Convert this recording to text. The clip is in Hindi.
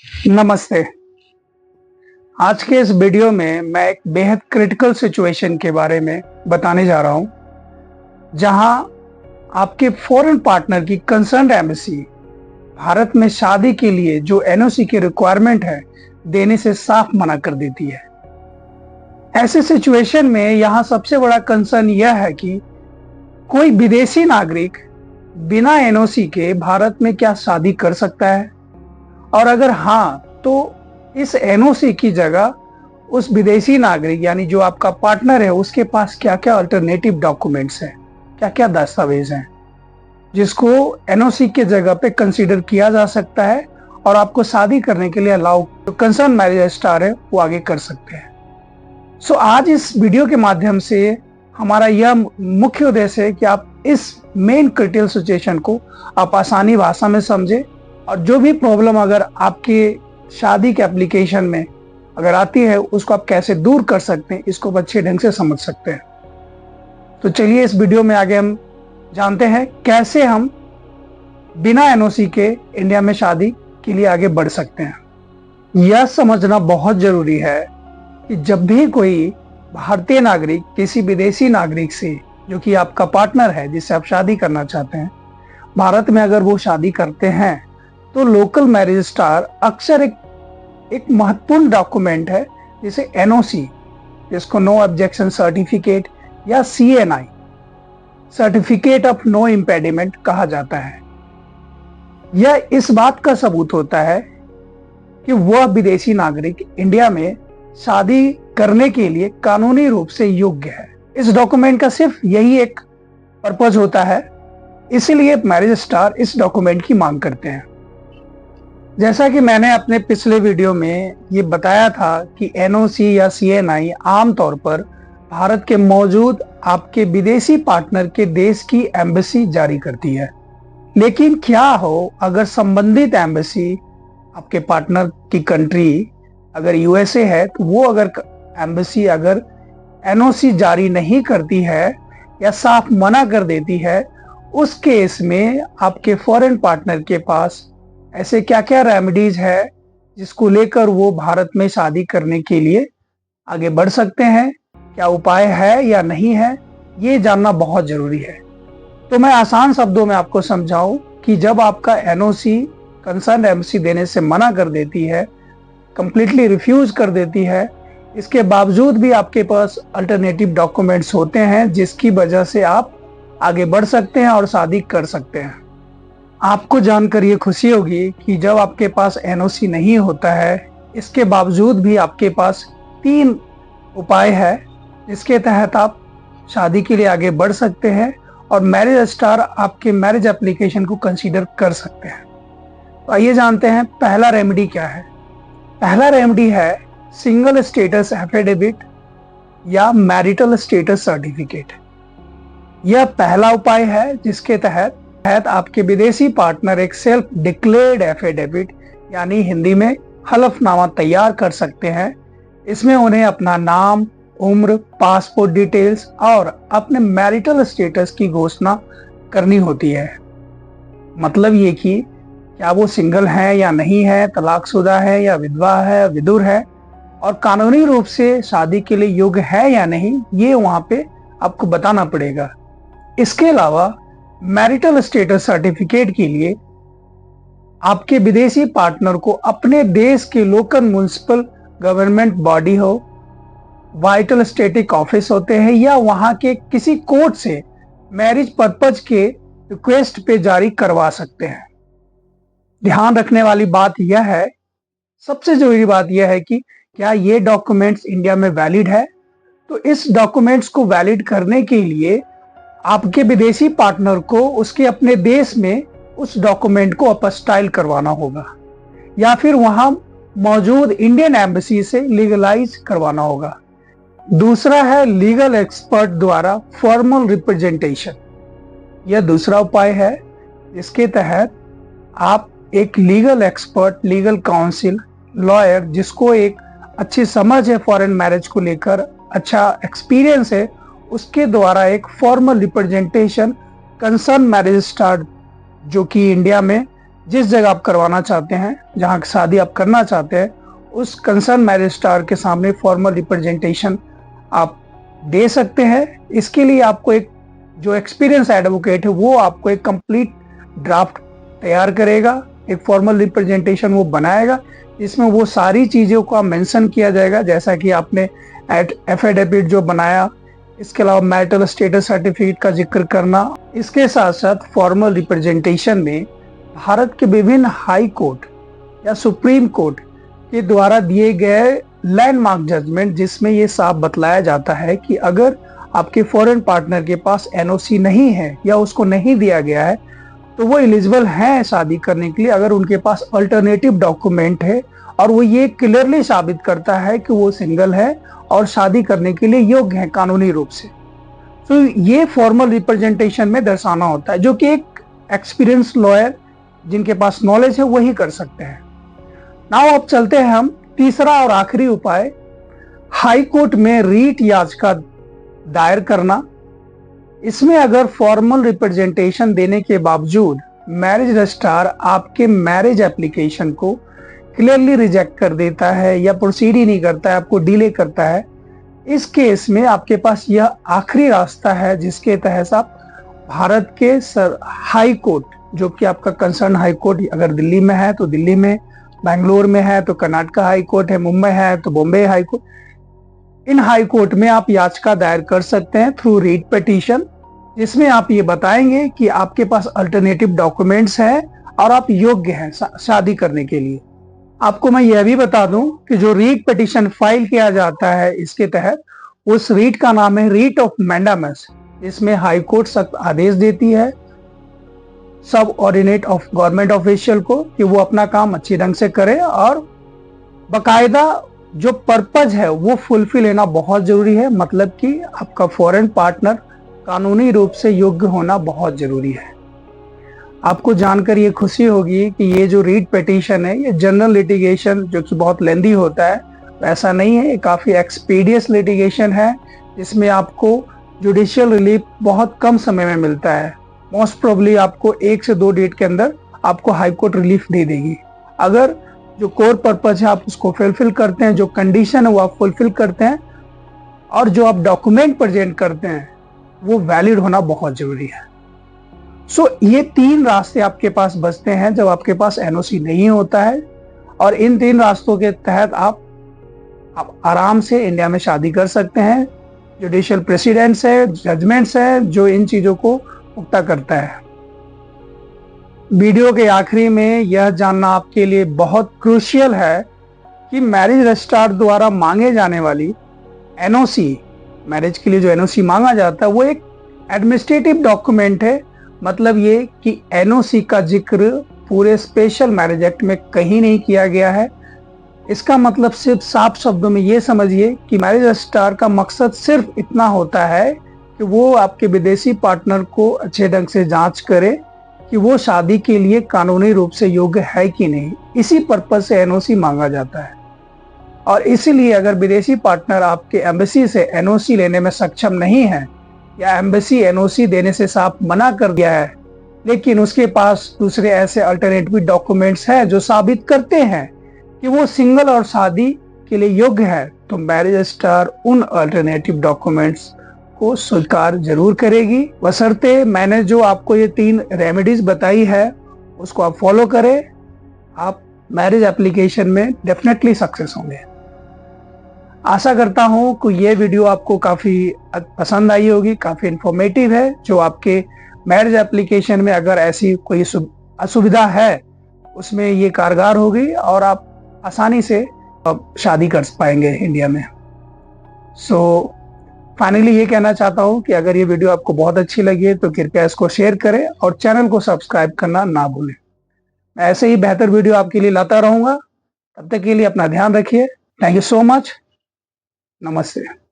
नमस्ते। आज के इस वीडियो में मैं एक बेहद क्रिटिकल सिचुएशन के बारे में बताने जा रहा हूं, जहां आपके फॉरेन पार्टनर की कंसर्न्ड एम्बेसी भारत में शादी के लिए जो एनओसी की रिक्वायरमेंट है देने से साफ मना कर देती है। ऐसे सिचुएशन में यहां सबसे बड़ा कंसर्न यह है कि कोई विदेशी नागरिक बिना एनओसी के भारत में क्या शादी कर सकता है, और अगर हाँ तो इस एनओसी की जगह उस विदेशी नागरिक यानी जो आपका पार्टनर है उसके पास क्या क्या अल्टरनेटिव डॉक्यूमेंट्स हैं, क्या क्या दस्तावेज हैं जिसको एनओसी के जगह पे कंसीडर किया जा सकता है और आपको शादी करने के लिए अलाउ जो कंसर्न मैरिज रजिस्ट्रार है वो आगे कर सकते हैं। सो आज इस वीडियो के माध्यम से हमारा यह मुख्य उद्देश्य है कि आप इस मेन क्रिटिकल सिचुएशन को आप आसानी भाषा में समझें, और जो भी प्रॉब्लम अगर आपके शादी के एप्लीकेशन में अगर आती है उसको आप कैसे दूर कर सकते हैं, इसको अच्छे ढंग से समझ सकते हैं। तो चलिए इस वीडियो में आगे हम जानते हैं कैसे हम बिना एनओसी के इंडिया में शादी के लिए आगे बढ़ सकते हैं। यह समझना बहुत जरूरी है कि जब भी कोई भारतीय नागरिक किसी विदेशी नागरिक से जो कि आपका पार्टनर है जिससे आप शादी करना चाहते हैं भारत में अगर वो शादी करते हैं तो लोकल मैरिज रजिस्ट्रार अक्सर एक महत्वपूर्ण डॉक्यूमेंट है जिसे एनओसी, जिसको नो ऑब्जेक्शन सर्टिफिकेट या CNI certificate of no impediment कहा जाता है। यह इस बात का सबूत होता है कि वह विदेशी नागरिक इंडिया में शादी करने के लिए कानूनी रूप से योग्य है। इस डॉक्यूमेंट का सिर्फ यही एक पर्पज होता है, इसीलिए मैरिज रजिस्ट्रार इस डॉक्यूमेंट की मांग करते हैं। जैसा कि मैंने अपने पिछले वीडियो में ये बताया था कि एनओसी या सीएनआई आमतौर पर भारत के मौजूद आपके विदेशी पार्टनर के देश की एम्बेसी जारी करती है। लेकिन क्या हो अगर संबंधित एम्बेसी आपके पार्टनर की कंट्री अगर यूएसए है तो वो अगर एम्बेसी अगर एनओसी जारी नहीं करती है या साफ मना कर देती है, उस केस में आपके फॉरेन पार्टनर के पास ऐसे क्या क्या रेमेडीज है जिसको लेकर वो भारत में शादी करने के लिए आगे बढ़ सकते हैं, क्या उपाय है या नहीं है, ये जानना बहुत जरूरी है। तो मैं आसान शब्दों में आपको समझाऊं कि जब आपका एनओसी कंसर्न एम्बेसी देने से मना कर देती है, कंप्लीटली रिफ्यूज कर देती है, इसके बावजूद भी आपके पास अल्टरनेटिव डॉक्यूमेंट्स होते हैं जिसकी वजह से आप आगे बढ़ सकते हैं और शादी कर सकते हैं। आपको जानकर ये खुशी होगी कि जब आपके पास एनओसी नहीं होता है, इसके बावजूद भी आपके पास 3 उपाय है जिसके तहत आप शादी के लिए आगे बढ़ सकते हैं और मैरिज रजिस्ट्रार आपके मैरिज एप्लीकेशन को कंसीडर कर सकते हैं। तो आइए जानते हैं पहला रेमेडी क्या है। पहला रेमेडी है सिंगल स्टेटस एफिडेविट या मैरिटल स्टेटस सर्टिफिकेट। यह पहला उपाय है जिसके तहत आपके विदेशी पार्टनर एक सेल्फ डिक्लेयर्ड एफिडेविट यानी हिंदी में हलफनामा तैयार कर सकते हैं। इसमें उन्हें अपना नाम, उम्र, पासपोर्ट डिटेल्स और अपने मैरिटल स्टेटस की घोषणा करनी होती है। मतलब ये कि क्या वो सिंगल है या नहीं है, तलाकशुदा है या विधवा है, विधुर है, और कानूनी रूप से शादी के लिए योग्य है या नहीं, ये वहां पे आपको बताना पड़ेगा। इसके अलावा मैरिटल स्टेटस सर्टिफिकेट के लिए आपके विदेशी पार्टनर को अपने देश के लोकल म्युनिसिपल गवर्नमेंट बॉडी हो, वाइटल स्टेटिक ऑफिस होते हैं या वहां के किसी कोर्ट से मैरिज पर्पज के रिक्वेस्ट पे जारी करवा सकते हैं। ध्यान रखने वाली बात यह है, सबसे जरूरी बात यह है कि क्या ये डॉक्यूमेंट्स इंडिया में वैलिड है। तो इस डॉक्यूमेंट्स को वैलिड करने के लिए आपके विदेशी पार्टनर को उसके अपने देश में उस डॉक्यूमेंट को अपस्टाइल करवाना होगा या फिर वहां मौजूद इंडियन एम्बेसी से लीगलाइज करवाना होगा। दूसरा है लीगल एक्सपर्ट द्वारा फॉर्मल रिप्रेजेंटेशन। यह दूसरा उपाय है जिसके तहत आप एक legal expert, legal council, lawyer जिसको एक अच्छी समझ है फॉरेन मैरिज को लेकर, अच्छा एक्सपीरियंस है, उसके द्वारा एक formal representation concern marriage registrar जो कि इंडिया में जिस जगह आप करवाना चाहते हैं, जहां शादी आप करना चाहते हैं, उस कंसर्न मैरिज रजिस्ट्रार के सामने फॉर्मल रिप्रेजेंटेशन आप दे सकते हैं। इसके लिए आपको एक जो एक्सपीरियंस एडवोकेट है वो आपको एक कंप्लीट ड्राफ्ट तैयार करेगा, एक फॉर्मल रिप्रेजेंटेशन वो बनाएगा, जिसमें वो सारी चीज़ों का मेंशन किया जाएगा, जैसा कि आपने एफिडेविट जो बनाया, इसके अलावा मैरिटल स्टेटस सर्टिफिकेट का जिक्र करना। इसके साथ साथ फॉर्मल रिप्रेजेंटेशन में भारत के विभिन्न हाई कोर्ट या सुप्रीम कोर्ट के द्वारा दिए गए लैंडमार्क जजमेंट, जिसमें ये साफ बतलाया जाता है कि अगर आपके फॉरेन पार्टनर के पास एनओसी नहीं है या उसको नहीं दिया गया है तो वो एलिजिबल हैं शादी करने के लिए, अगर उनके पास अल्टरनेटिव डॉक्यूमेंट है और वो ये क्लियरली साबित करता है कि वो सिंगल है और शादी करने के लिए योग्य है कानूनी रूप से। तो ये फॉर्मल रिप्रेजेंटेशन में दर्शाना होता है, जो कि एक एक्सपीरियंस लॉयर जिनके पास नॉलेज है वही कर सकते हैं। नाउ अब चलते हैं हम तीसरा और आखिरी उपाय, हाई कोर्ट में रीट याचिका दायर करना। इसमें अगर फॉर्मल रिप्रेजेंटेशन देने के बावजूद मैरिज रजिस्ट्रार आपके मैरिज एप्लीकेशन को क्लियरली रिजेक्ट कर देता है या प्रोसीड ही नहीं करता है, आपको डिले करता है, इस केस में आपके पास यह आखिरी रास्ता है जिसके तहत आप भारत के हाई कोर्ट, जो कि आपका कंसर्न हाई कोर्ट अगर दिल्ली में है तो दिल्ली में, बेंगलोर में है तो कर्नाटका हाई कोर्ट है, मुंबई है तो बॉम्बे हाई कोर्ट, इन हाई कोर्ट में आप याचिका दायर कर सकते हैं थ्रू रीट पिटीशन, जिसमें आप ये बताएंगे कि आपके पास अल्टरनेटिव डॉक्यूमेंट्स हैं और आप योग्य हैं शादी करने के लिए। आपको मैं यह भी बता दूं कि जो रीट पिटीशन फाइल किया जाता है इसके तहत, उस रीट का नाम है रीट ऑफ मैंडामस, जिसमें हाई कोर्ट सख्त आदेश देती है सब ऑर्डिनेट ऑफ गवर्नमेंट ऑफिशियल को कि वो अपना काम अच्छी ढंग से करे और बकायदा जो पर्पज है वो फुलफिल लेना बहुत जरूरी है। मतलब कि आपका फॉरेन पार्टनर कानूनी रूप से योग्य होना बहुत जरूरी है। आपको जानकर ये खुशी होगी कि ये जो रीट पिटीशन है ये जनरल लिटिगेशन जो कि बहुत लेंदी होता है वैसा नहीं है, ये काफ़ी एक्सपीडियस लिटिगेशन है, जिसमें आपको जुडिशियल रिलीफ बहुत कम समय में मिलता है। मोस्ट प्रोबेबली आपको 1 से 2 डेट के अंदर आपको हाई कोर्ट रिलीफ दे देगी, अगर जो कोर पर्पज है आप उसको फुलफिल करते हैं, जो कंडीशन है वो आप फुलफिल करते हैं और जो आप डॉक्यूमेंट प्रेजेंट करते हैं वो वैलिड होना बहुत जरूरी है। सो ये 3 रास्ते आपके पास बचते हैं जब आपके पास एनओसी नहीं होता है, और इन 3 रास्तों के तहत आप आराम से इंडिया में शादी कर सकते हैं। जुडिशियल प्रेसिडेंट्स है, जजमेंट्स है, जो इन चीजों को पुख्ता करता है। वीडियो के आखिरी में यह जानना आपके लिए बहुत क्रूशियल है कि मैरिज रजिस्ट्रार द्वारा मांगे जाने वाली एनओसी, मैरिज के लिए जो एनओसी मांगा जाता है वो एक एडमिनिस्ट्रेटिव डॉक्यूमेंट है। मतलब ये कि एनओसी का जिक्र पूरे स्पेशल मैरिज एक्ट में कहीं नहीं किया गया है। इसका मतलब सिर्फ साफ शब्दों में ये समझिए कि मैरिज रजिस्ट्रार का मकसद सिर्फ इतना होता है कि वो आपके विदेशी पार्टनर को अच्छे ढंग से जांच करे कि वो शादी के लिए कानूनी रूप से योग्य है कि नहीं। इसी पर्पज से एनओसी मांगा जाता है, और इसीलिए अगर विदेशी पार्टनर आपके एम्बेसी से एनओसी लेने में सक्षम नहीं है या एम्बेसी एनओसी देने से साफ मना कर दिया है, लेकिन उसके पास दूसरे ऐसे अल्टरनेटिव डॉक्यूमेंट्स हैं जो साबित करते हैं कि वो सिंगल और शादी के लिए योग्य है, तो मैरिज रजिस्ट्रार उन अल्टरनेटिव डॉक्यूमेंट्स को स्वीकार जरूर करेगी, बशर्ते मैंने जो आपको ये 3 रेमेडीज बताई है उसको आप फॉलो करें। आप मैरिज एप्लीकेशन में डेफिनेटली सक्सेस होंगे। आशा करता हूं कि ये वीडियो आपको काफ़ी पसंद आई होगी, काफ़ी इंफॉर्मेटिव है, जो आपके मैरिज एप्लीकेशन में अगर ऐसी कोई असुविधा है उसमें ये कारगर होगी और आप आसानी से शादी कर पाएंगे इंडिया में। सो फाइनली ये कहना चाहता हूँ कि अगर ये वीडियो आपको बहुत अच्छी लगी है तो कृपया इसको शेयर करें और चैनल को सब्सक्राइब करना ना भूलें। मैं ऐसे ही बेहतर वीडियो आपके लिए लाता रहूँगा। तब तक के लिए अपना ध्यान रखिए। Thank you so much. नमस्ते।